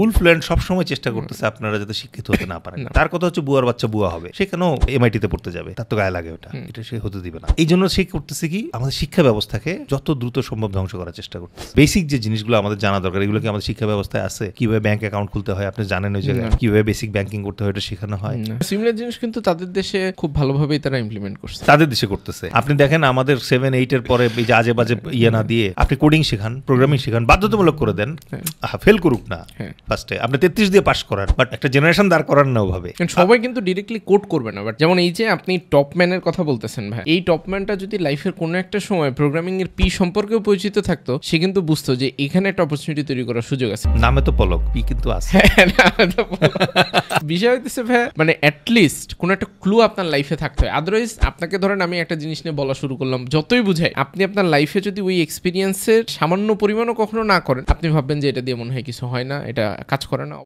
Wolfland সবসময় চেষ্টা করতেছে আপনারা যাতে শিক্ষিত হতে না পারেন। তার কথা হচ্ছে বুয়ার বাচ্চা বুয়া হবে, সে কেন MIT-তে পড়তে যাবে, তার তো গায়ে লাগে ওটা, এটা সে হতে দিবে না। এই জন্য সে করতেছে কি, আমাদের শিক্ষা ব্যবস্থাকে যত দ্রুত সম্ভব ধ্বংস করার চেষ্টা করতেছে। বেসিক যে জিনিসগুলো আমাদের জানা দরকার, এগুলো কি আমাদের শিক্ষা ব্যবস্থায় আছে? কিভাবে ব্যাংক অ্যাকাউন্ট খুলতে হয় আপনি জানেন, ওই জায়গায় কিভাবে বেসিক ব্যাংকিং করতে হয় এটা শেখানো হয়। সিমিলার জিনিস কিন্তু তাদের দেশে খুব ভালোভাবেই তারা ইমপ্লিমেন্ট করছে, তাদের দেশে করতেছে। আপনি দেখেন আমাদের 7-8 পরে এই যে আজে বাজে না দিয়ে আপনি কোডিং শেখান, প্রোগ্রামিং শেখান, বাধ্যতামূলক করে দেন, ফেল করুক না ফার্স্টে, আপনি 33 দিয়ে পাস করান, বাট একটা জেনারেশন দাঁড় করান না ওভাবে। সবাই কিন্তু ডিরেক্টলি কোড করবে না, বাট যেমন এই যে আপনি টপম্যানের কথা বলতেছেন ভাই, এই টপম্যানটা যদি লাইফের কোনো একটা সময় প্রোগ্রামিং এর পি সম্পর্কেও পরিচিত থাকতো, সে কিন্তু বুঝতো যে এখানে একটা অপরচুনিটি তৈরি করার সুযোগ আছে। নামে তো পলক, পি কিন্তু আছে। বিষয় হইতেছে ভাই, মানে অ্যাটলিস্ট কোনো একটা ক্লু আপনার লাইফে থাকতে হয়। আদারওয়াইজ আপনাকে ধরেন আমি একটা জিনিস নিয়ে বলা শুরু করলাম, যতই বুঝাই, আপনি আপনার লাইফে যদি ওই এক্সপিরিয়েন্সের সামান্য পরিমাণও কখনো না করেন, আপনি ভাববেন যে এটা দিয়ে মনে হয় কিছু হয় না, এটা কাজ করে না।